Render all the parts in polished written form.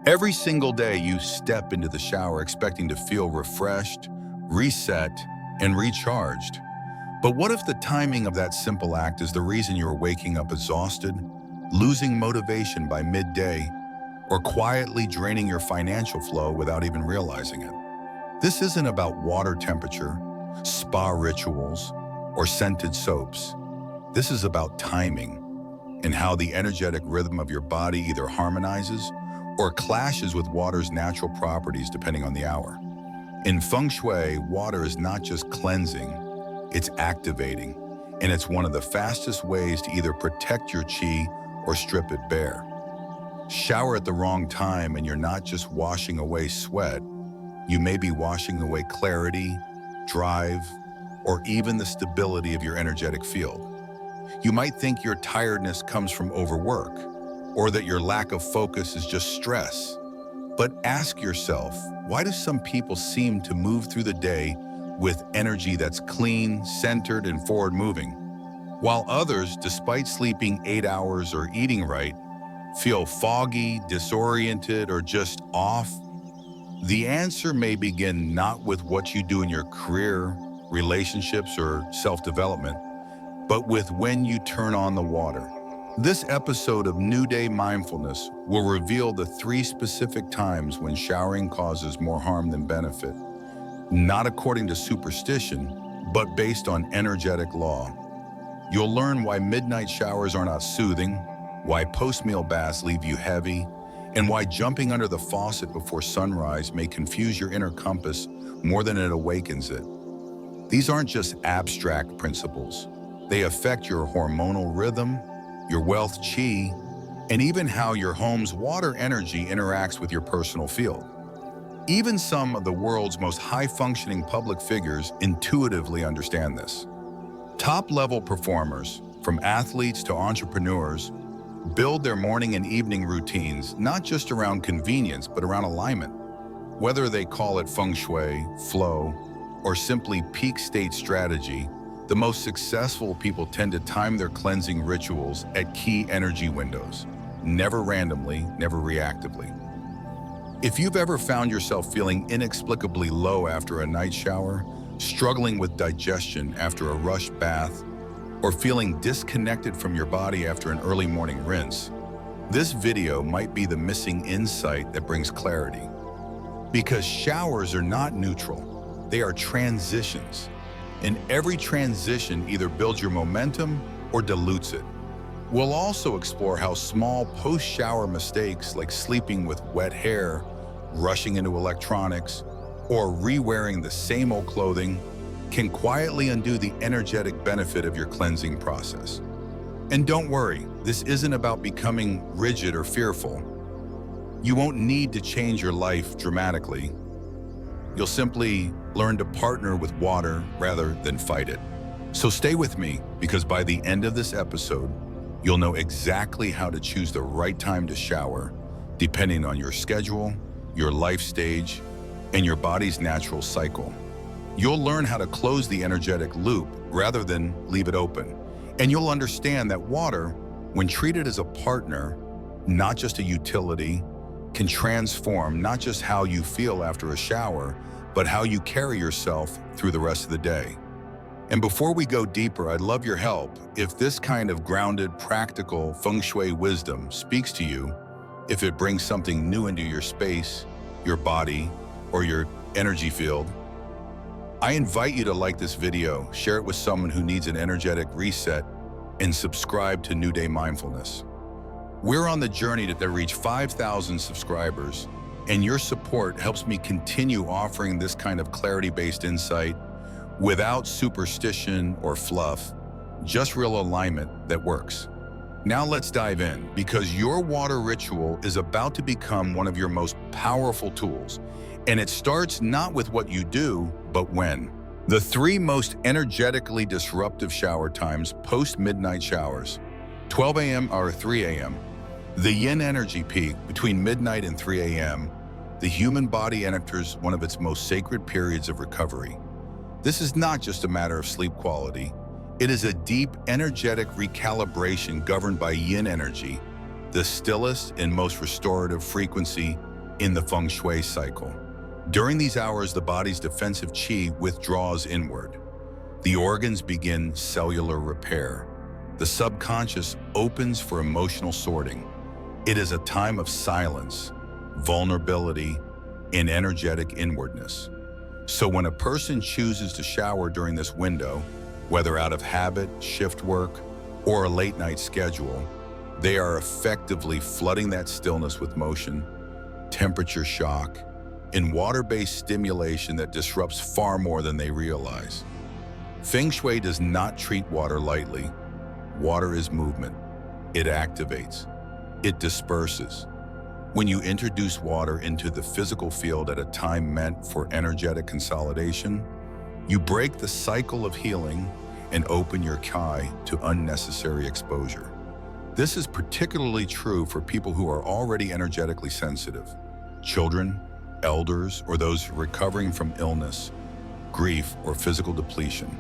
Every single day you step into the shower expecting to feel refreshed, reset, and recharged. But what if the timing of that simple act is the reason you're waking up exhausted, losing motivation by midday, or quietly draining your financial flow without even realizing it? This isn't about water temperature, spa rituals, or scented soaps. This is about timing and how the energetic rhythm of your body either harmonizes or clashes with water's natural properties depending on the hour. In Feng Shui, water is not just cleansing, it's activating, and it's one of the fastest ways to either protect your qi or strip it bare. Shower at the wrong time and you're not just washing away sweat, you may be washing away clarity, drive, or even the stability of your energetic field. You might think your tiredness comes from overwork, or that your lack of focus is just stress. But ask yourself, why do some people seem to move through the day with energy that's clean, centered, and forward-moving, while others, despite sleeping 8 hours or eating right, feel foggy, disoriented, or just off? The answer may begin not with what you do in your career, relationships, or self-development, but with when you turn on the water. This episode of New Day Mindfulness will reveal the 3 specific times when showering causes more harm than benefit, not according to superstition, but based on energetic law. You'll learn why midnight showers are not soothing, why post-meal baths leave you heavy, and why jumping under the faucet before sunrise may confuse your inner compass more than it awakens it. These aren't just abstract principles. They affect your hormonal rhythm, your wealth qi, and even how your home's water energy interacts with your personal field. Even some of the world's most high-functioning public figures intuitively understand this. Top-level performers, from athletes to entrepreneurs, build their morning and evening routines not just around convenience, but around alignment. Whether they call it Feng Shui, flow, or simply peak state strategy, the most successful people tend to time their cleansing rituals at key energy windows, never randomly, never reactively. If you've ever found yourself feeling inexplicably low after a night shower, struggling with digestion after a rushed bath, or feeling disconnected from your body after an early morning rinse, this video might be the missing insight that brings clarity. Because showers are not neutral, they are transitions. And every transition either builds your momentum or dilutes it. We'll also explore how small post-shower mistakes like sleeping with wet hair, rushing into electronics, or re-wearing the same old clothing can quietly undo the energetic benefit of your cleansing process. And don't worry, this isn't about becoming rigid or fearful. You won't need to change your life dramatically. You'll simply learn to partner with water rather than fight it. So stay with me, because by the end of this episode, you'll know exactly how to choose the right time to shower, depending on your schedule, your life stage, and your body's natural cycle. You'll learn how to close the energetic loop rather than leave it open. And you'll understand that water, when treated as a partner, not just a utility, can transform not just how you feel after a shower, but how you carry yourself through the rest of the day. And before we go deeper, I'd love your help. If this kind of grounded, practical Feng Shui wisdom speaks to you, if it brings something new into your space, your body, or your energy field, I invite you to like this video, share it with someone who needs an energetic reset, and subscribe to New Day Mindfulness. We're on the journey to reach 5,000 subscribers, and your support helps me continue offering this kind of clarity-based insight without superstition or fluff, just real alignment that works. Now let's dive in, because your water ritual is about to become one of your most powerful tools, and it starts not with what you do, but when. The 3 most energetically disruptive shower times post-midnight showers: 12 a.m. or 3 a.m. The yin energy peak between midnight and 3 a.m., the human body enters one of its most sacred periods of recovery. This is not just a matter of sleep quality. It is a deep, energetic recalibration governed by yin energy, the stillest and most restorative frequency in the Feng Shui cycle. During these hours, the body's defensive qi withdraws inward. The organs begin cellular repair. The subconscious opens for emotional sorting. It is a time of silence, vulnerability, and energetic inwardness. So when a person chooses to shower during this window, whether out of habit, shift work, or a late-night schedule, they are effectively flooding that stillness with motion, temperature shock, and water-based stimulation that disrupts far more than they realize. Feng Shui does not treat water lightly. Water is movement. It activates. It disperses. When you introduce water into the physical field at a time meant for energetic consolidation, you break the cycle of healing and open your chi to unnecessary exposure. This is particularly true for people who are already energetically sensitive: children, elders, or those recovering from illness, grief, or physical depletion.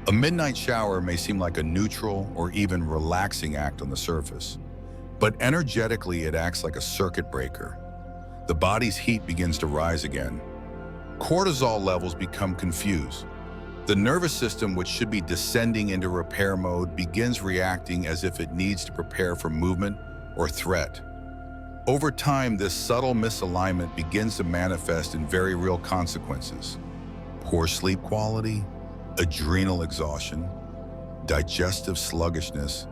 A midnight shower may seem like a neutral or even relaxing act on the surface, but energetically it acts like a circuit breaker. The body's heat begins to rise again. Cortisol levels become confused. The nervous system, which should be descending into repair mode, begins reacting as if it needs to prepare for movement or threat. Over time, this subtle misalignment begins to manifest in very real consequences: poor sleep quality, adrenal exhaustion, digestive sluggishness,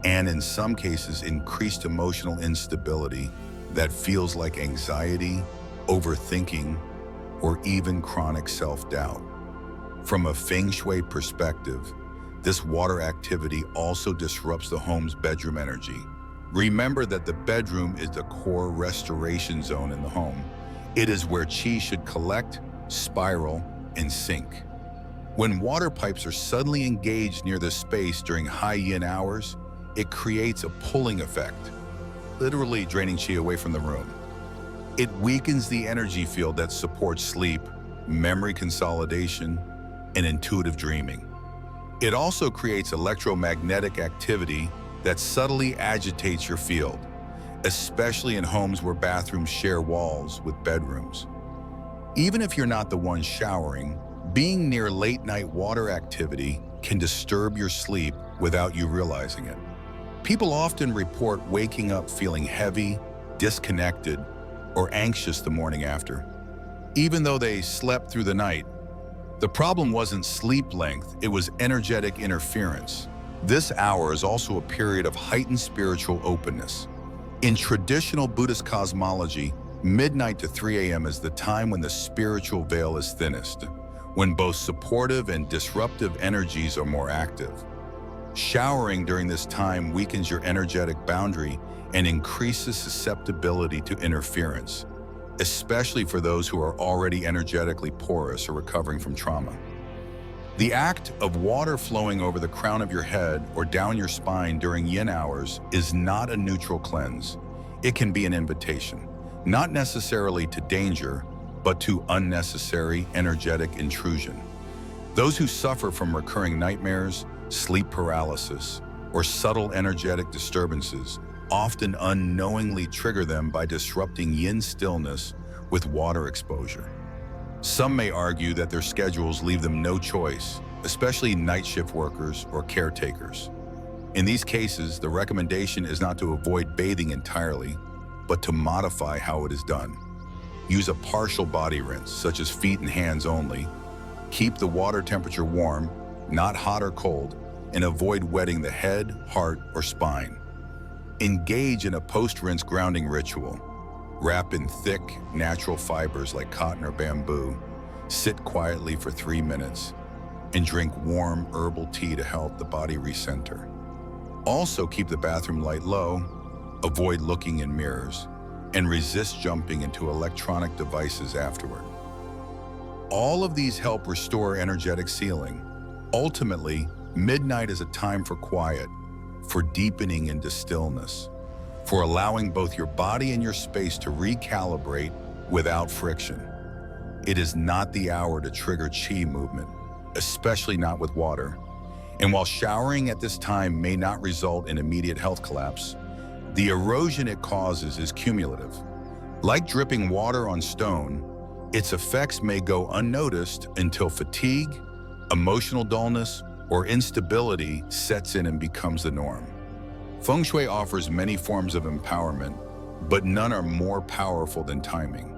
and in some cases, increased emotional instability that feels like anxiety, overthinking, or even chronic self-doubt. From a Feng Shui perspective, this water activity also disrupts the home's bedroom energy. Remember that the bedroom is the core restoration zone in the home. It is where qi should collect, spiral, and sink. When water pipes are suddenly engaged near this space during high yin hours, it creates a pulling effect, literally draining qi away from the room. It weakens the energy field that supports sleep, memory consolidation, and intuitive dreaming. It also creates electromagnetic activity that subtly agitates your field, especially in homes where bathrooms share walls with bedrooms. Even if you're not the one showering, being near late-night water activity can disturb your sleep without you realizing it. People often report waking up feeling heavy, disconnected, or anxious the morning after, even though they slept through the night. The problem wasn't sleep length, it was energetic interference. This hour is also a period of heightened spiritual openness. In traditional Buddhist cosmology, midnight to 3 a.m. is the time when the spiritual veil is thinnest, when both supportive and disruptive energies are more active. Showering during this time weakens your energetic boundary and increases susceptibility to interference, especially for those who are already energetically porous or recovering from trauma. The act of water flowing over the crown of your head or down your spine during yin hours is not a neutral cleanse. It can be an invitation, not necessarily to danger, but to unnecessary energetic intrusion. Those who suffer from recurring nightmares, sleep paralysis, or subtle energetic disturbances often unknowingly trigger them by disrupting yin stillness with water exposure. Some may argue that their schedules leave them no choice, especially night shift workers or caretakers. In these cases, the recommendation is not to avoid bathing entirely, but to modify how it is done. Use a partial body rinse, such as feet and hands only. Keep the water temperature warm, not hot or cold, and avoid wetting the head, heart, or spine. Engage in a post-rinse grounding ritual. Wrap in thick, natural fibers like cotton or bamboo. Sit quietly for 3 minutes and drink warm herbal tea to help the body recenter. Also keep the bathroom light low, avoid looking in mirrors, and resist jumping into electronic devices afterward. All of these help restore energetic sealing. Ultimately, midnight is a time for quiet, for deepening into stillness, for allowing both your body and your space to recalibrate without friction. It is not the hour to trigger qi movement, especially not with water. And while showering at this time may not result in immediate health collapse, the erosion it causes is cumulative. Like dripping water on stone, its effects may go unnoticed until fatigue, emotional dullness, or instability sets in and becomes the norm. Feng Shui offers many forms of empowerment, but none are more powerful than timing.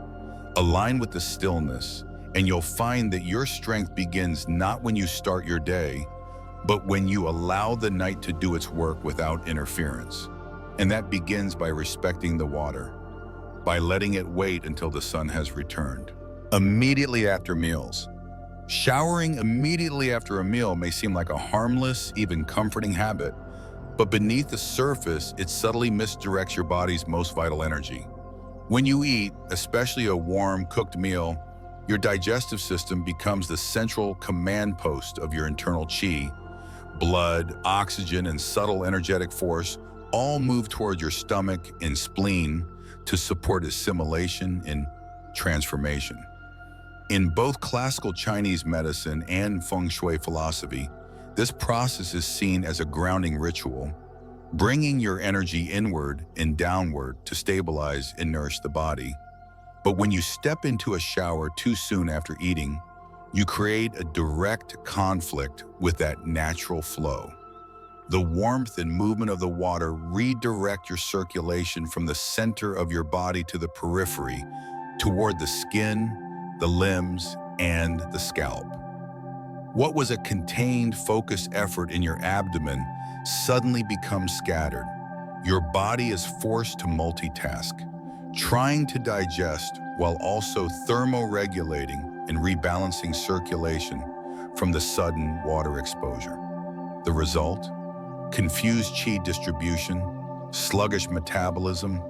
Align with the stillness, and you'll find that your strength begins not when you start your day, but when you allow the night to do its work without interference. And that begins by respecting the water, by letting it wait until the sun has returned. Immediately after meals. Showering immediately after a meal may seem like a harmless, even comforting habit, but beneath the surface, it subtly misdirects your body's most vital energy. When you eat, especially a warm, cooked meal, your digestive system becomes the central command post of your internal qi. Blood, oxygen, and subtle energetic force all move towards your stomach and spleen to support assimilation and transformation. In both classical Chinese medicine and Feng Shui philosophy, this process is seen as a grounding ritual, bringing your energy inward and downward to stabilize and nourish the body. But when you step into a shower too soon after eating, you create a direct conflict with that natural flow. The warmth and movement of the water redirect your circulation from the center of your body to the periphery, toward the skin, the limbs, and the scalp. What was a contained, focused effort in your abdomen suddenly becomes scattered. Your body is forced to multitask, trying to digest while also thermoregulating and rebalancing circulation from the sudden water exposure. The result? Confused qi distribution, sluggish metabolism,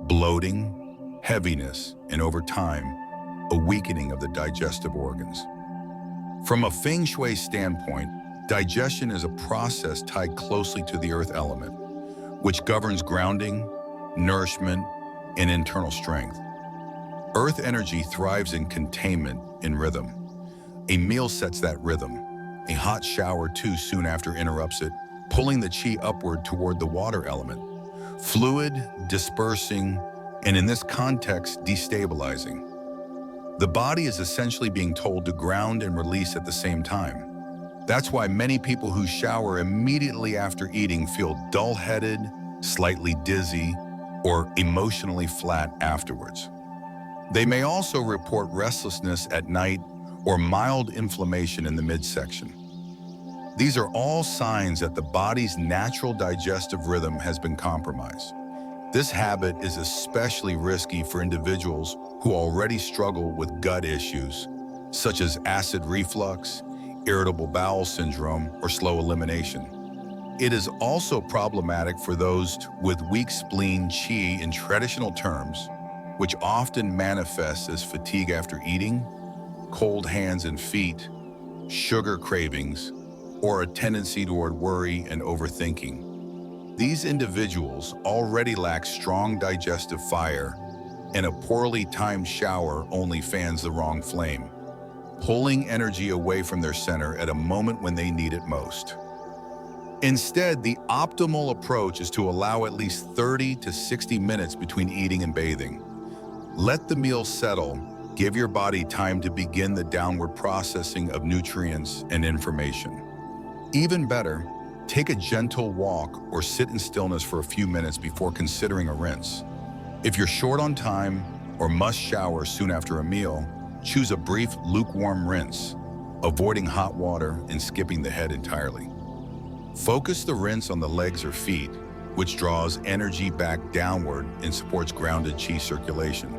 bloating, heaviness, and over time, a weakening of the digestive organs. From a Feng Shui standpoint, digestion is a process tied closely to the earth element, which governs grounding, nourishment, and internal strength. Earth energy thrives in containment and rhythm. A meal sets that rhythm. A hot shower too soon after interrupts it, pulling the qi upward toward the water element. Fluid, dispersing, and in this context, destabilizing. The body is essentially being told to ground and release at the same time. That's why many people who shower immediately after eating feel dull-headed, slightly dizzy, or emotionally flat afterwards. They may also report restlessness at night or mild inflammation in the midsection. These are all signs that the body's natural digestive rhythm has been compromised. This habit is especially risky for individuals who already struggle with gut issues, such as acid reflux, irritable bowel syndrome, or slow elimination. It is also problematic for those with weak spleen qi in traditional terms, which often manifests as fatigue after eating, cold hands and feet, sugar cravings, or a tendency toward worry and overthinking. These individuals already lack strong digestive fire, and a poorly timed shower only fans the wrong flame, pulling energy away from their center at a moment when they need it most. Instead, the optimal approach is to allow at least 30 to 60 minutes between eating and bathing. Let the meal settle, give your body time to begin the downward processing of nutrients and information. Even better, take a gentle walk or sit in stillness for a few minutes before considering a rinse. If you're short on time or must shower soon after a meal, choose a brief lukewarm rinse, avoiding hot water and skipping the head entirely. Focus the rinse on the legs or feet, which draws energy back downward and supports grounded qi circulation.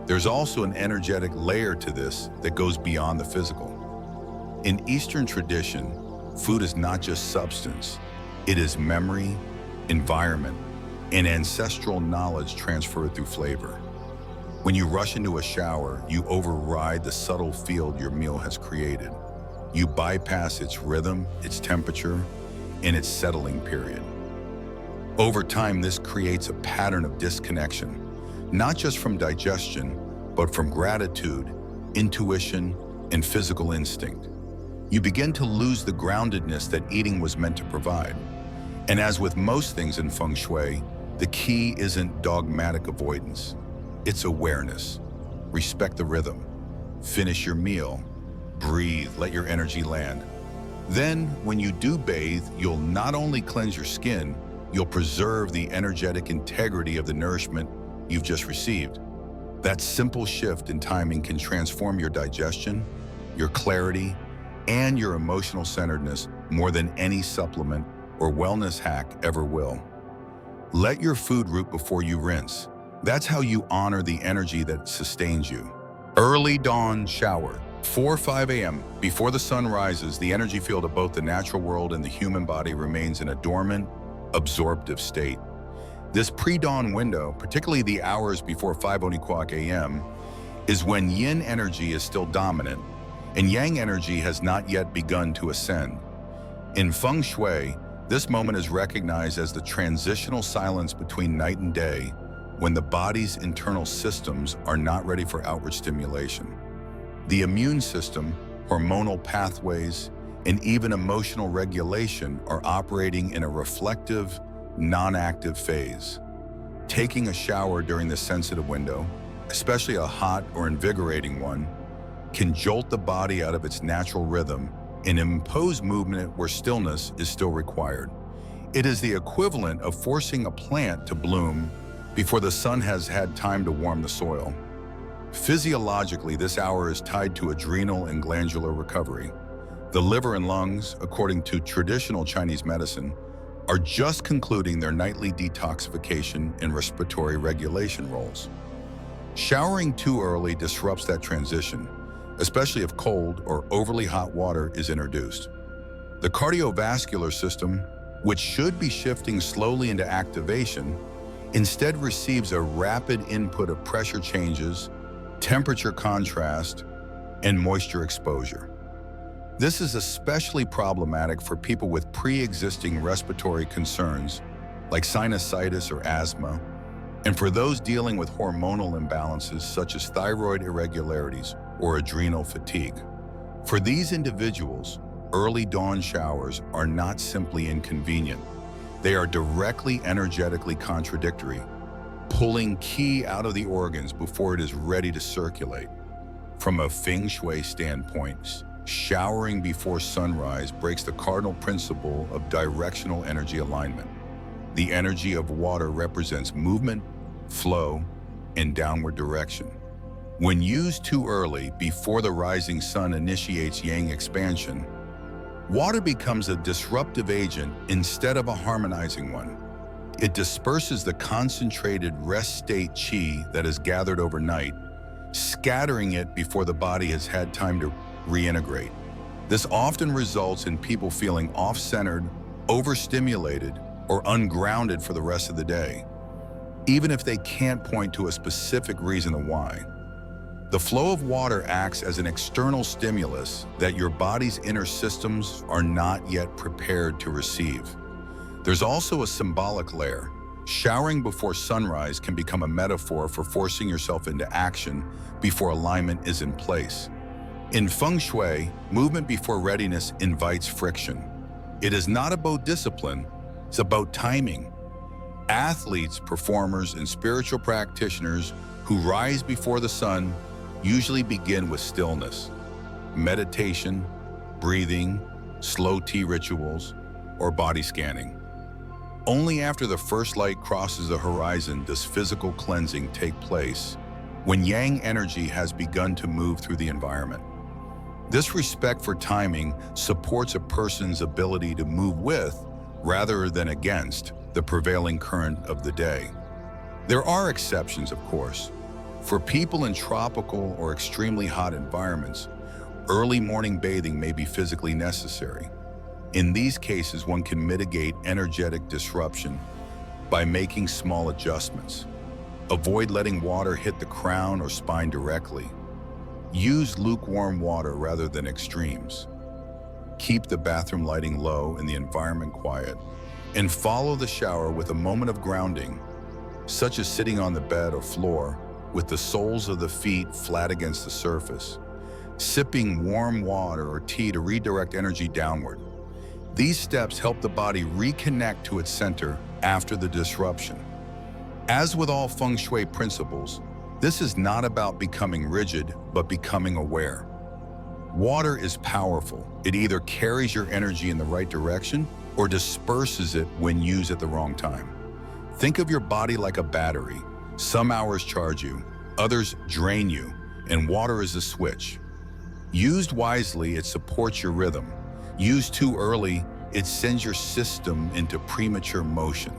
There's also an energetic layer to this that goes beyond the physical. In Eastern tradition, food is not just substance, it is memory, environment, and ancestral knowledge transferred through flavor. When you rush into a shower, you override the subtle field your meal has created. You bypass its rhythm, its temperature, and its settling period. Over time, this creates a pattern of disconnection, not just from digestion, but from gratitude, intuition, and physical instinct. You begin to lose the groundedness that eating was meant to provide. And as with most things in Feng Shui, the key isn't dogmatic avoidance. It's awareness. Respect the rhythm. Finish your meal. Breathe, let your energy land. Then, when you do bathe, you'll not only cleanse your skin, you'll preserve the energetic integrity of the nourishment you've just received. That simple shift in timing can transform your digestion, your clarity, and your emotional centeredness more than any supplement or wellness hack ever will. Let your food root before you rinse. That's how you honor the energy that sustains you. Early dawn shower. 4 or 5 a.m. Before the sun rises, the energy field of both the natural world and the human body remains in a dormant, absorptive state. This pre-dawn window, particularly the hours before 5:00 a.m., is when yin energy is still dominant and yang energy has not yet begun to ascend. In Feng Shui, this moment is recognized as the transitional silence between night and day, when the body's internal systems are not ready for outward stimulation. The immune system, hormonal pathways, and even emotional regulation are operating in a reflective, non-active phase. Taking a shower during this sensitive window, especially a hot or invigorating one, can jolt the body out of its natural rhythm and impose movement where stillness is still required. It is the equivalent of forcing a plant to bloom before the sun has had time to warm the soil. Physiologically, this hour is tied to adrenal and glandular recovery. The liver and lungs, according to traditional Chinese medicine, are just concluding their nightly detoxification and respiratory regulation roles. Showering too early disrupts that transition, especially if cold or overly hot water is introduced. The cardiovascular system, which should be shifting slowly into activation, instead receives a rapid input of pressure changes, temperature contrast, and moisture exposure. This is especially problematic for people with pre-existing respiratory concerns like sinusitis or asthma, and for those dealing with hormonal imbalances such as thyroid irregularities or adrenal fatigue. For these individuals, early dawn showers are not simply inconvenient. They are directly energetically contradictory, pulling qi out of the organs before it is ready to circulate. From a Feng Shui standpoint, showering before sunrise breaks the cardinal principle of directional energy alignment. The energy of water represents movement, flow, and downward direction. When used too early, before the rising sun initiates yang expansion, water becomes a disruptive agent instead of a harmonizing one. It disperses the concentrated rest state qi that is gathered overnight, scattering it before the body has had time to reintegrate. This often results in people feeling off-centered, overstimulated, or ungrounded for the rest of the day, even if they can't point to a specific reason why. The flow of water acts as an external stimulus that your body's inner systems are not yet prepared to receive. There's also a symbolic layer. Showering before sunrise can become a metaphor for forcing yourself into action before alignment is in place. In Feng Shui, movement before readiness invites friction. It is not about discipline, it's about timing. Athletes, performers, and spiritual practitioners who rise before the sun usually begin with stillness, meditation, breathing, slow tea rituals, or body scanning. Only after the first light crosses the horizon does physical cleansing take place, when yang energy has begun to move through the environment. This respect for timing supports a person's ability to move with, rather than against, the prevailing current of the day. There are exceptions, of course. For people in tropical or extremely hot environments, early morning bathing may be physically necessary. In these cases, one can mitigate energetic disruption by making small adjustments. Avoid letting water hit the crown or spine directly. Use lukewarm water rather than extremes. Keep the bathroom lighting low and the environment quiet. And follow the shower with a moment of grounding, such as sitting on the bed or floor with the soles of the feet flat against the surface. Sipping warm water or tea to redirect energy downward. These steps help the body reconnect to its center after the disruption. As with all Feng Shui principles, This is not about becoming rigid, but becoming aware. Water is powerful. It either carries your energy in the right direction or disperses it when used at the wrong time. Think of your body like a battery. Some hours charge you, others drain you, and water is a switch. Used wisely, it supports your rhythm. Used too early, it sends your system into premature motion,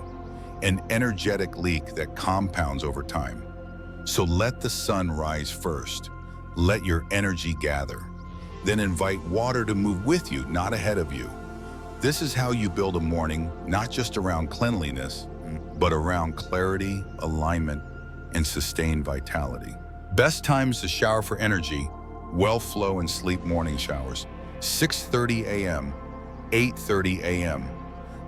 an energetic leak that compounds over time. So let the sun rise first. Let your energy gather. Then invite water to move with you, not ahead of you. This is how you build a morning, not just around cleanliness, but around clarity, alignment, and sustained vitality. Best times to shower for energy: well flow and sleep morning showers. 6:30 a.m., 8:30 a.m.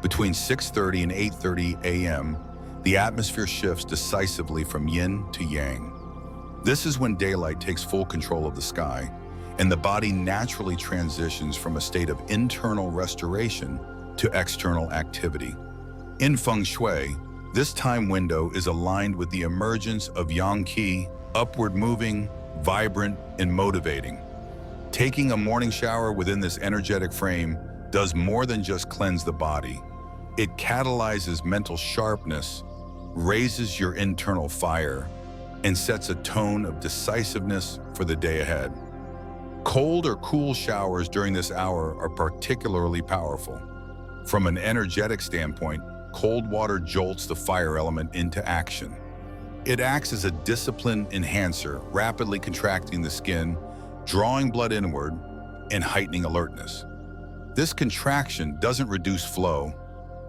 Between 6:30 and 8:30 a.m., the atmosphere shifts decisively from yin to yang. This is when daylight takes full control of the sky, and the body naturally transitions from a state of internal restoration to external activity. In Feng Shui, this time window is aligned with the emergence of yang qi, upward moving, vibrant, and motivating. Taking a morning shower within this energetic frame does more than just cleanse the body. It catalyzes mental sharpness, raises your internal fire, and sets a tone of decisiveness for the day ahead. Cold or cool showers during this hour are particularly powerful. From an energetic standpoint, cold water jolts the fire element into action. It acts as a discipline enhancer, rapidly contracting the skin, drawing blood inward, and heightening alertness. This contraction doesn't reduce flow,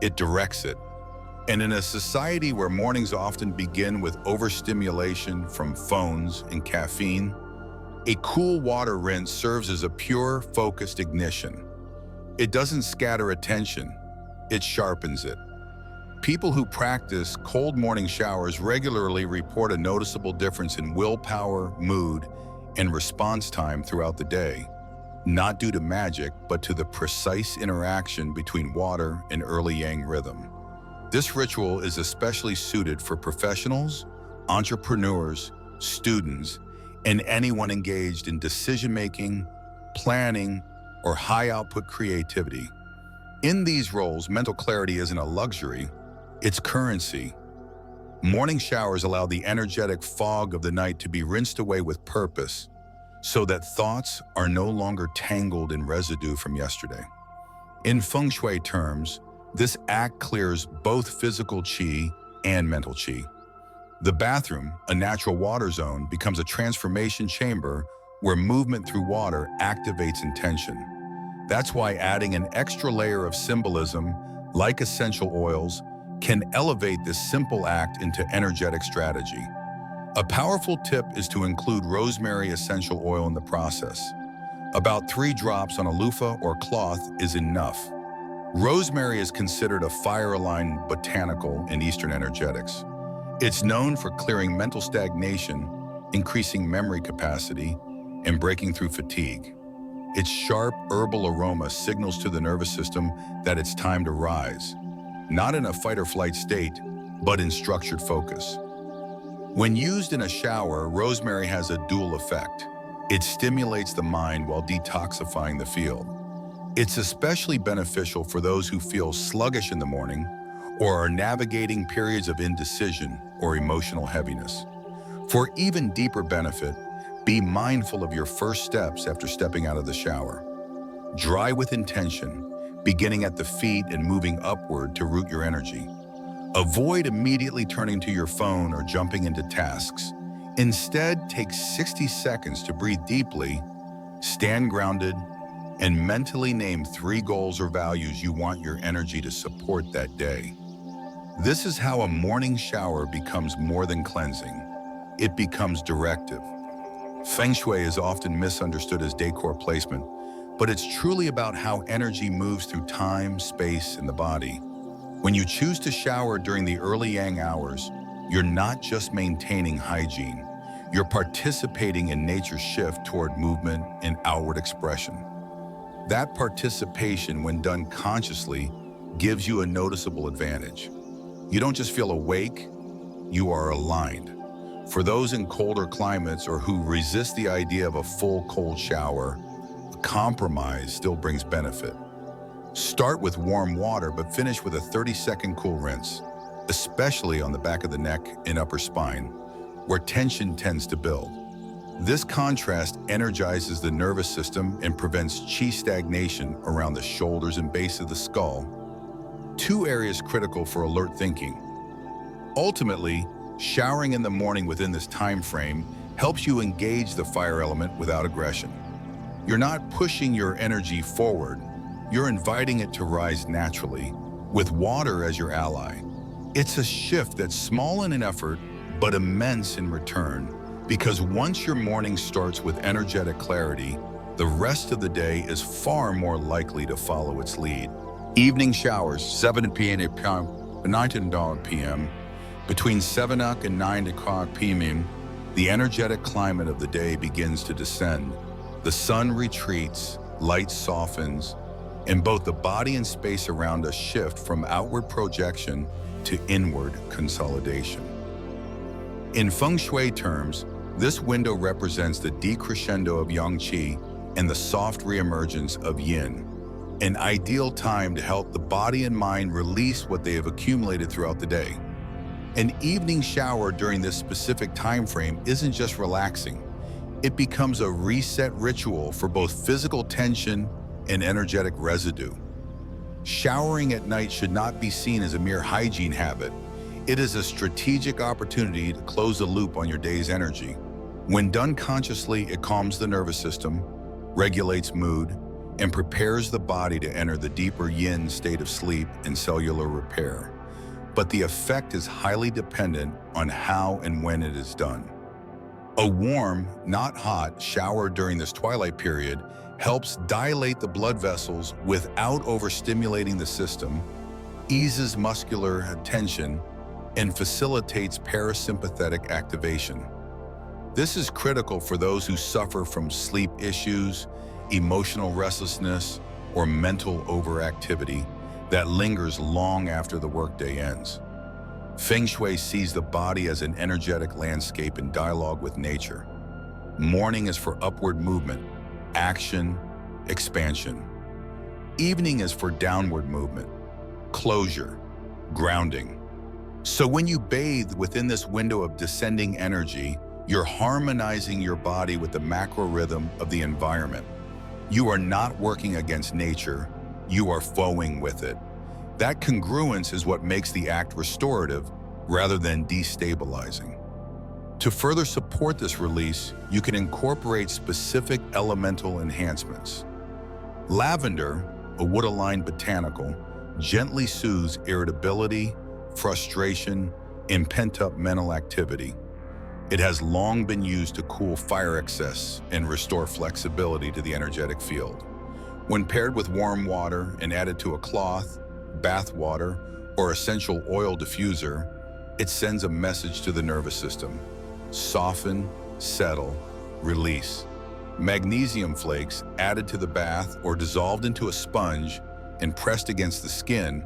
it directs it. And in a society where mornings often begin with overstimulation from phones and caffeine, a cool water rinse serves as a pure, focused ignition. It doesn't scatter attention, it sharpens it. People who practice cold morning showers regularly report a noticeable difference in willpower, mood, and response time throughout the day, not due to magic, but to the precise interaction between water and early yang rhythm. This ritual is especially suited for professionals, entrepreneurs, students, and anyone engaged in decision-making, planning, or high-output creativity. In these roles, mental clarity isn't a luxury, it's currency. Morning showers allow the energetic fog of the night to be rinsed away with purpose, so that thoughts are no longer tangled in residue from yesterday. In Feng Shui terms, this act clears both physical qi and mental qi. The bathroom, a natural water zone, becomes a transformation chamber where movement through water activates intention. That's why adding an extra layer of symbolism, like essential oils, can elevate this simple act into energetic strategy. A powerful tip is to include rosemary essential oil in the process. About 3 drops on a loofah or cloth is enough. Rosemary is considered a fire-aligned botanical in Eastern energetics. It's known for clearing mental stagnation, increasing memory capacity, and breaking through fatigue. Its sharp herbal aroma signals to the nervous system that it's time to rise, not in a fight-or-flight state, but in structured focus. When used in a shower, rosemary has a dual effect. It stimulates the mind while detoxifying the field. It's especially beneficial for those who feel sluggish in the morning or are navigating periods of indecision or emotional heaviness. For even deeper benefit, be mindful of your first steps after stepping out of the shower. Dry with intention, beginning at the feet and moving upward to root your energy. Avoid immediately turning to your phone or jumping into tasks. Instead, take 60 seconds to breathe deeply, stand grounded, and mentally name 3 goals or values you want your energy to support that day. This is how a morning shower becomes more than cleansing. It becomes directive. Feng Shui is often misunderstood as decor placement, but it's truly about how energy moves through time, space, and the body. When you choose to shower during the early yang hours, you're not just maintaining hygiene, you're participating in nature's shift toward movement and outward expression. That participation, when done consciously, gives you a noticeable advantage. You don't just feel awake, you are aligned. For those in colder climates or who resist the idea of a full cold shower, a compromise still brings benefit. Start with warm water, but finish with a 30-second cool rinse, especially on the back of the neck and upper spine, where tension tends to build. This contrast energizes the nervous system and prevents qi stagnation around the shoulders and base of the skull, two areas critical for alert thinking. Ultimately, showering in the morning within this time frame helps you engage the fire element without aggression. You're not pushing your energy forward, you're inviting it to rise naturally, with water as your ally. It's a shift that's small in effort, but immense in return, because once your morning starts with energetic clarity, the rest of the day is far more likely to follow its lead. Evening showers, 7 p.m. to 9 p.m. Between 7 and 9 p.m., the energetic climate of the day begins to descend. The sun retreats, light softens, and both the body and space around us shift from outward projection to inward consolidation. In Feng Shui terms, this window represents the decrescendo of yang qi and the soft reemergence of yin, an ideal time to help the body and mind release what they have accumulated throughout the day. An evening shower during this specific time frame isn't just relaxing. It becomes a reset ritual for both physical tension and energetic residue. Showering at night should not be seen as a mere hygiene habit. It is a strategic opportunity to close the loop on your day's energy. When done consciously, it calms the nervous system, regulates mood, and prepares the body to enter the deeper yin state of sleep and cellular repair. But the effect is highly dependent on how and when it is done. A warm, not hot, shower during this twilight period helps dilate the blood vessels without overstimulating the system, eases muscular tension, and facilitates parasympathetic activation. This is critical for those who suffer from sleep issues, emotional restlessness, or mental overactivity that lingers long after the workday ends. Feng Shui sees the body as an energetic landscape in dialogue with nature. Morning is for upward movement, action, expansion. Evening is for downward movement, closure, grounding. So when you bathe within this window of descending energy, you're harmonizing your body with the macro rhythm of the environment. You are not working against nature, you are flowing with it. That congruence is what makes the act restorative rather than destabilizing. To further support this release, you can incorporate specific elemental enhancements. Lavender, a wood-aligned botanical, gently soothes irritability, frustration, and pent-up mental activity. It has long been used to cool fire excess and restore flexibility to the energetic field. When paired with warm water and added to a cloth, bath water, or essential oil diffuser, it sends a message to the nervous system. Soften, settle, release. Magnesium flakes added to the bath or dissolved into a sponge and pressed against the skin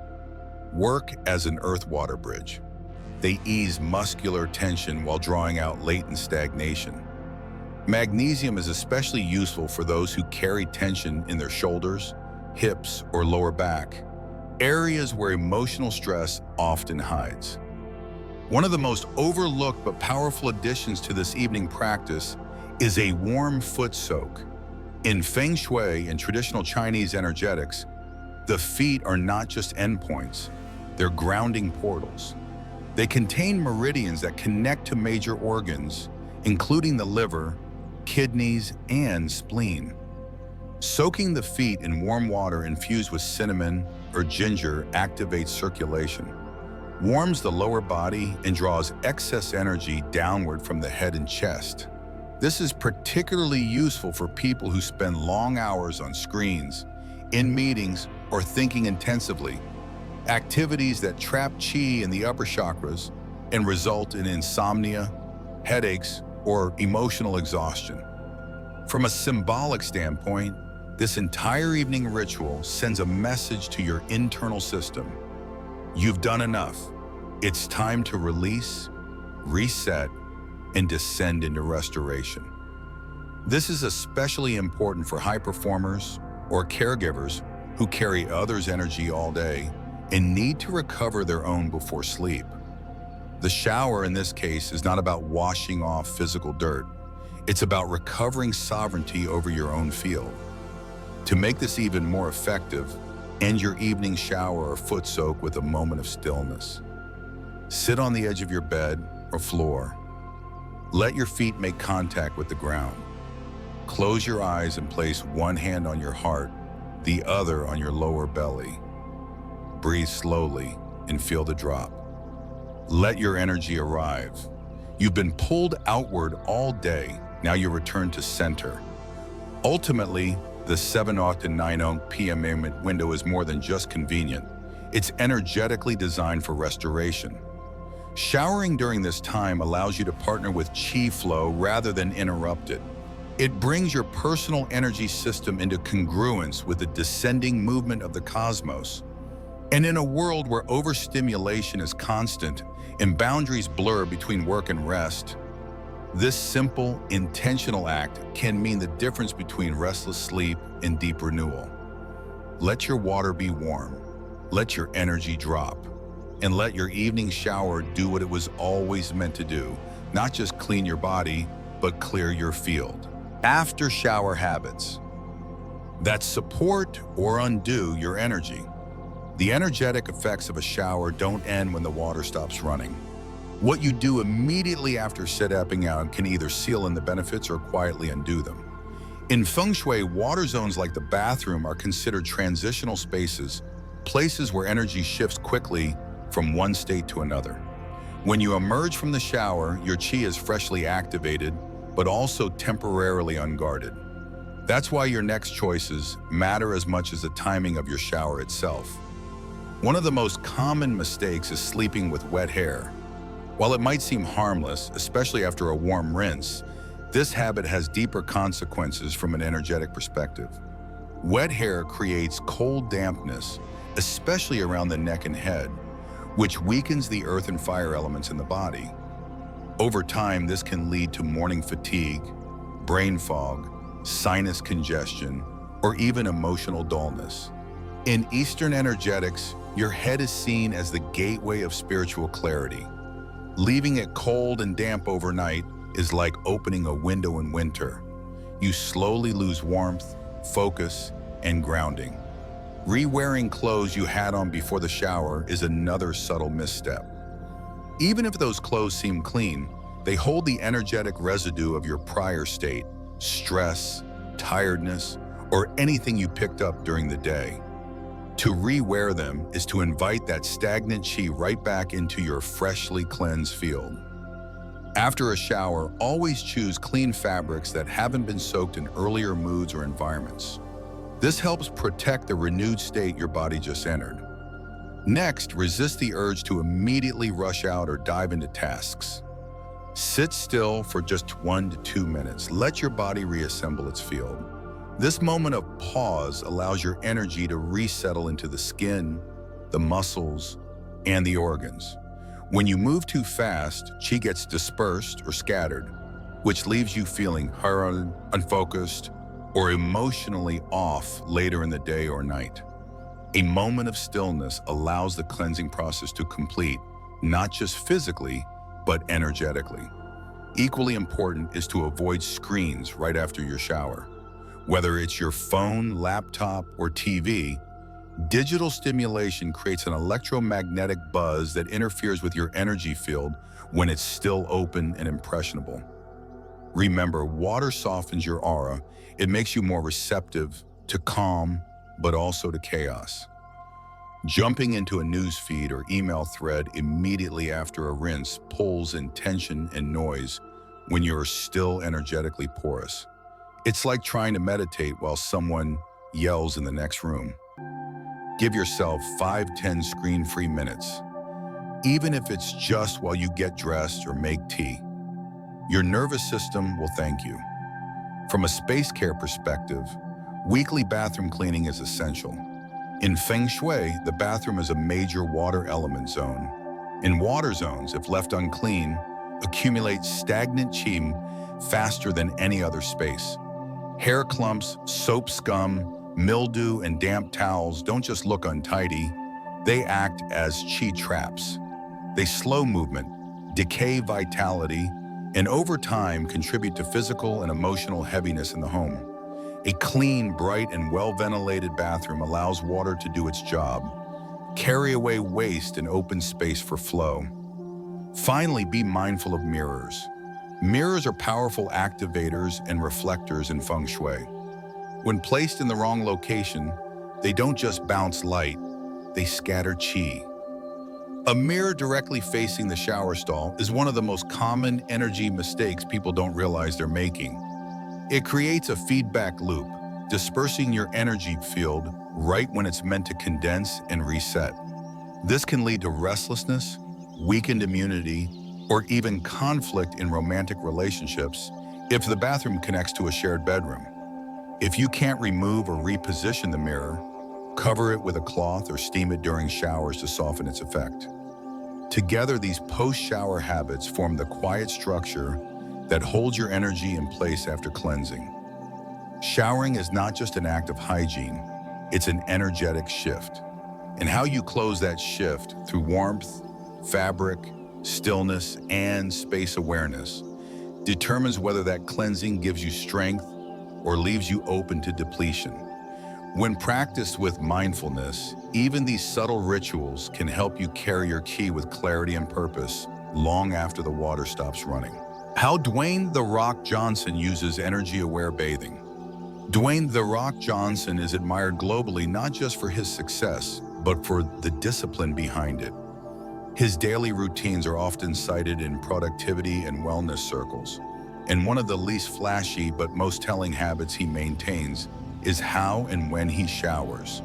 work as an earth-water bridge. They ease muscular tension while drawing out latent stagnation. Magnesium is especially useful for those who carry tension in their shoulders, hips, or lower back, areas where emotional stress often hides. One of the most overlooked but powerful additions to this evening practice is a warm foot soak. In Feng Shui and traditional Chinese energetics, the feet are not just endpoints, they're grounding portals. They contain meridians that connect to major organs, including the liver, kidneys, and spleen. Soaking the feet in warm water infused with cinnamon or ginger activates circulation, warms the lower body, and draws excess energy downward from the head and chest. This is particularly useful for people who spend long hours on screens, in meetings, or thinking intensively, activities that trap qi in the upper chakras and result in insomnia, headaches, or emotional exhaustion. From a symbolic standpoint, this entire evening ritual sends a message to your internal system. You've done enough. It's time to release, reset, and descend into restoration. This is especially important for high performers or caregivers who carry others' energy all day and need to recover their own before sleep. The shower in this case is not about washing off physical dirt. It's about recovering sovereignty over your own field. To make this even more effective, end your evening shower or foot soak with a moment of stillness. Sit on the edge of your bed or floor. Let your feet make contact with the ground. Close your eyes and place one hand on your heart, the other on your lower belly. Breathe slowly and feel the drop. Let your energy arrive. You've been pulled outward all day. Now you return to center. Ultimately, the 7:00 to 9:00 p.m. window is more than just convenient. It's energetically designed for restoration. Showering during this time allows you to partner with chi flow rather than interrupt it. It brings your personal energy system into congruence with the descending movement of the cosmos. And in a world where overstimulation is constant and boundaries blur between work and rest, this simple, intentional act can mean the difference between restless sleep and deep renewal. Let your water be warm, let your energy drop, and let your evening shower do what it was always meant to do, not just clean your body, but clear your field. After shower habits that support or undo your energy. The energetic effects of a shower don't end when the water stops running. What you do immediately after stepping out can either seal in the benefits or quietly undo them. In Feng Shui, water zones like the bathroom are considered transitional spaces, places where energy shifts quickly from one state to another. When you emerge from the shower, your chi is freshly activated, but also temporarily unguarded. That's why your next choices matter as much as the timing of your shower itself. One of the most common mistakes is sleeping with wet hair. While it might seem harmless, especially after a warm rinse, this habit has deeper consequences from an energetic perspective. Wet hair creates cold dampness, especially around the neck and head, which weakens the earth and fire elements in the body. Over time, this can lead to morning fatigue, brain fog, sinus congestion, or even emotional dullness. In Eastern energetics, your head is seen as the gateway of spiritual clarity. Leaving it cold and damp overnight is like opening a window in winter. You slowly lose warmth, focus, and grounding. Re-wearing clothes you had on before the shower is another subtle misstep. Even if those clothes seem clean, they hold the energetic residue of your prior state, stress, tiredness, or anything you picked up during the day. To re-wear them is to invite that stagnant chi right back into your freshly cleansed field. After a shower, always choose clean fabrics that haven't been soaked in earlier moods or environments. This helps protect the renewed state your body just entered. Next, resist the urge to immediately rush out or dive into tasks. Sit still for just 1 to 2 minutes. Let your body reassemble its field. This moment of pause allows your energy to resettle into the skin, the muscles, and the organs. When you move too fast, chi gets dispersed or scattered, which leaves you feeling hurried, unfocused, or emotionally off later in the day or night. A moment of stillness allows the cleansing process to complete, not just physically, but energetically. Equally important is to avoid screens right after your shower. Whether it's your phone, laptop, or TV, digital stimulation creates an electromagnetic buzz that interferes with your energy field when it's still open and impressionable. Remember, water softens your aura. It makes you more receptive to calm, but also to chaos. Jumping into a news feed or email thread immediately after a rinse pulls in tension and noise when you're still energetically porous. It's like trying to meditate while someone yells in the next room. Give yourself 5-10 screen-free minutes, even if it's just while you get dressed or make tea. Your nervous system will thank you. From a space care perspective, weekly bathroom cleaning is essential. In Feng Shui, the bathroom is a major water element zone. In water zones, if left unclean, a accumulates stagnant qi faster than any other space. Hair clumps, soap scum, mildew, and damp towels don't just look untidy, they act as qi traps. They slow movement, decay vitality, and over time contribute to physical and emotional heaviness in the home. A clean, bright, and well-ventilated bathroom allows water to do its job, carry away waste and open space for flow. Finally, be mindful of mirrors. Mirrors are powerful activators and reflectors in Feng Shui. When placed in the wrong location, they don't just bounce light, they scatter qi. A mirror directly facing the shower stall is one of the most common energy mistakes people don't realize they're making. It creates a feedback loop, dispersing your energy field right when it's meant to condense and reset. This can lead to restlessness, weakened immunity, or even conflict in romantic relationships if the bathroom connects to a shared bedroom. If you can't remove or reposition the mirror, cover it with a cloth or steam it during showers to soften its effect. Together, these post-shower habits form the quiet structure that holds your energy in place after cleansing. Showering is not just an act of hygiene, it's an energetic shift. And how you close that shift through warmth, fabric, stillness, and space awareness determines whether that cleansing gives you strength or leaves you open to depletion. When practiced with mindfulness, even these subtle rituals can help you carry your qi with clarity and purpose long after the water stops running. How Dwayne the Rock Johnson uses energy-aware bathing. Dwayne the Rock Johnson is admired globally not just for his success, but for the discipline behind it. His daily routines are often cited in productivity and wellness circles, and one of the least flashy but most telling habits he maintains is how and when he showers.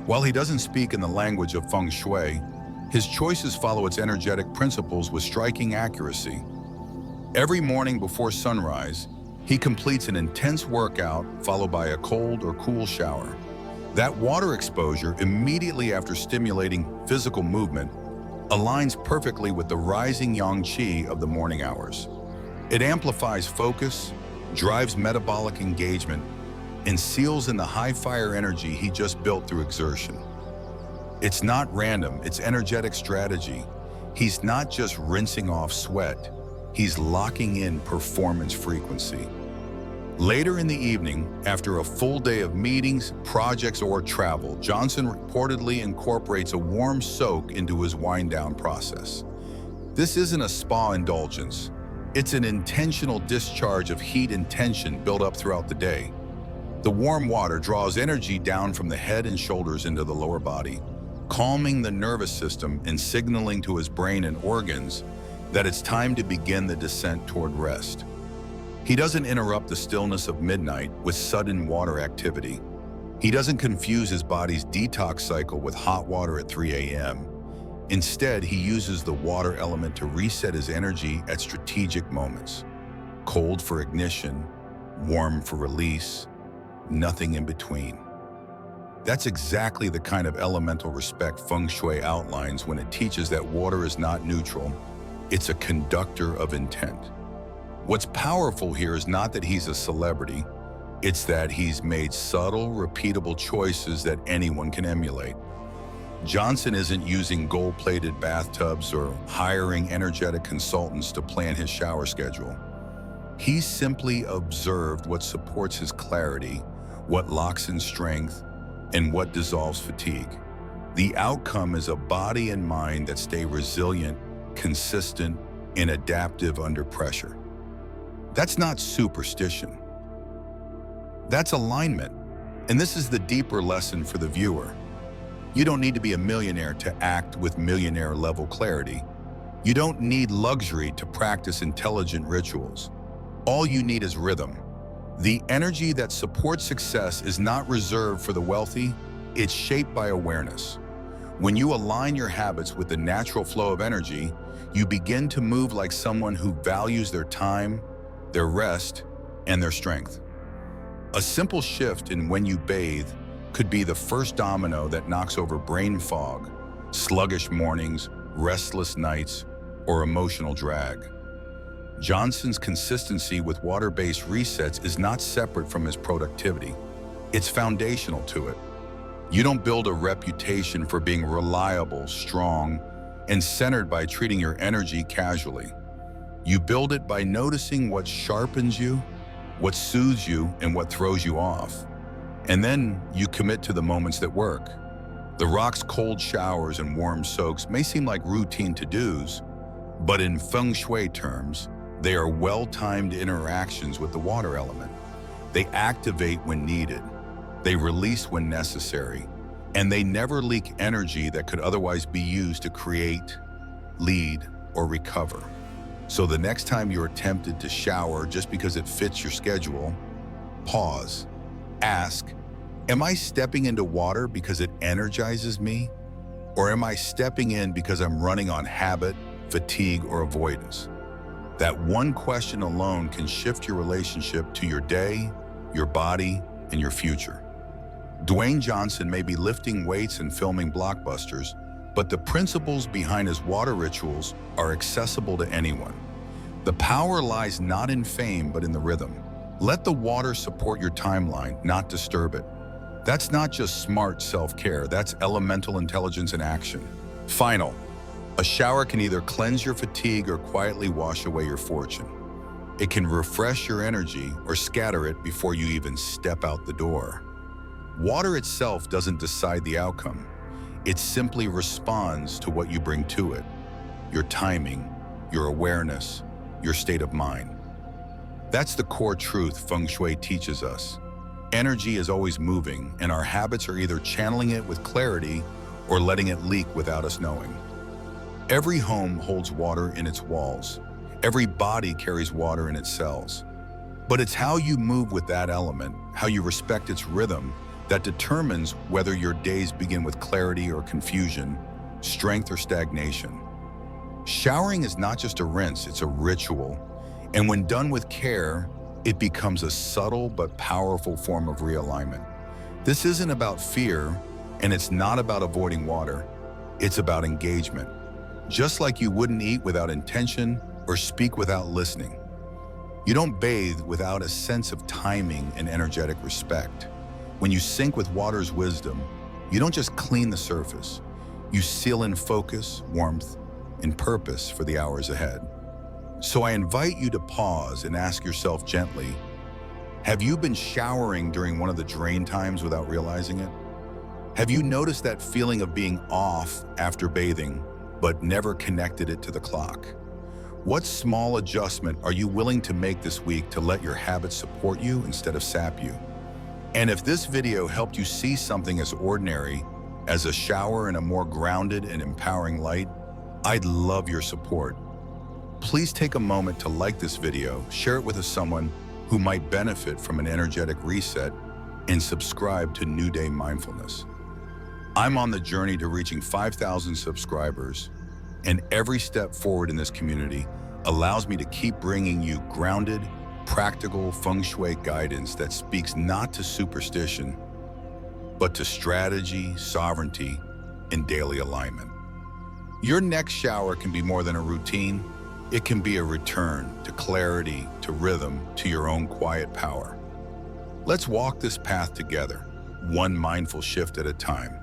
While he doesn't speak in the language of Feng Shui, his choices follow its energetic principles with striking accuracy. Every morning before sunrise, he completes an intense workout followed by a cold or cool shower. That water exposure immediately after stimulating physical movement aligns perfectly with the rising yang qi of the morning hours. It amplifies focus, drives metabolic engagement, and seals in the high-fire energy he just built through exertion. It's not random, it's energetic strategy. He's not just rinsing off sweat, he's locking in performance frequency. Later in the evening, after a full day of meetings, projects, or travel, Johnson reportedly incorporates a warm soak into his wind-down process. This isn't a spa indulgence. It's an intentional discharge of heat and tension built up throughout the day. The warm water draws energy down from the head and shoulders into the lower body, calming the nervous system and signaling to his brain and organs that it's time to begin the descent toward rest. He doesn't interrupt the stillness of midnight with sudden water activity. He doesn't confuse his body's detox cycle with hot water at 3 a.m. Instead, he uses the water element to reset his energy at strategic moments. Cold for ignition, warm for release, nothing in between. That's exactly the kind of elemental respect Feng Shui outlines when it teaches that water is not neutral, it's a conductor of intent. What's powerful here is not that he's a celebrity, it's that he's made subtle, repeatable choices that anyone can emulate. Johnson isn't using gold-plated bathtubs or hiring energetic consultants to plan his shower schedule. He's simply observed what supports his clarity, what locks in strength, and what dissolves fatigue. The outcome is a body and mind that stay resilient, consistent, and adaptive under pressure. That's not superstition. That's alignment. And this is the deeper lesson for the viewer. You don't need to be a millionaire to act with millionaire-level clarity. You don't need luxury to practice intelligent rituals. All you need is rhythm. The energy that supports success is not reserved for the wealthy, it's shaped by awareness. When you align your habits with the natural flow of energy, you begin to move like someone who values their time, their rest, and their strength. A simple shift in when you bathe could be the first domino that knocks over brain fog, sluggish mornings, restless nights, or emotional drag. Johnson's consistency with water-based resets is not separate from his productivity. It's foundational to it. You don't build a reputation for being reliable, strong, and centered by treating your energy casually. You build it by noticing what sharpens you, what soothes you, and what throws you off. And then you commit to the moments that work. The Rock's cold showers and warm soaks may seem like routine to-dos, but in Feng Shui terms, they are well-timed interactions with the water element. They activate when needed, they release when necessary, and they never leak energy that could otherwise be used to create, lead, or recover. So the next time you're tempted to shower just because it fits your schedule, pause, ask, am I stepping into water because it energizes me? Or am I stepping in because I'm running on habit, fatigue, or avoidance? That one question alone can shift your relationship to your day, your body, and your future. Dwayne Johnson may be lifting weights and filming blockbusters, but the principles behind his water rituals are accessible to anyone. The power lies not in fame, but in the rhythm. Let the water support your timeline, not disturb it. That's not just smart self-care, that's elemental intelligence in action. Final, a shower can either cleanse your fatigue or quietly wash away your fortune. It can refresh your energy or scatter it before you even step out the door. Water itself doesn't decide the outcome. It simply responds to what you bring to it. Your timing, your awareness, your state of mind. That's the core truth Feng Shui teaches us. Energy is always moving, and our habits are either channeling it with clarity or letting it leak without us knowing. Every home holds water in its walls. Every body carries water in its cells. But it's how you move with that element, how you respect its rhythm, that determines whether your days begin with clarity or confusion, strength or stagnation. Showering is not just a rinse, it's a ritual. And when done with care, it becomes a subtle but powerful form of realignment. This isn't about fear, and it's not about avoiding water. It's about engagement. Just like you wouldn't eat without intention or speak without listening. You don't bathe without a sense of timing and energetic respect. When you sync with water's wisdom, you don't just clean the surface. You seal in focus, warmth, and purpose for the hours ahead. So I invite you to pause and ask yourself gently, have you been showering during one of the drain times without realizing it? Have you noticed that feeling of being off after bathing, but never connected it to the clock? What small adjustment are you willing to make this week to let your habits support you instead of sap you? And if this video helped you see something as ordinary as a shower in a more grounded and empowering light, I'd love your support. Please take a moment to like this video, share it with someone who might benefit from an energetic reset, and subscribe to New Day Mindfulness. I'm on the journey to reaching 5,000 subscribers, and every step forward in this community allows me to keep bringing you grounded, practical Feng Shui guidance that speaks not to superstition, but to strategy, sovereignty, and daily alignment. Your next shower can be more than a routine. It can be a return to clarity, to rhythm, to your own quiet power. Let's walk this path together, one mindful shift at a time.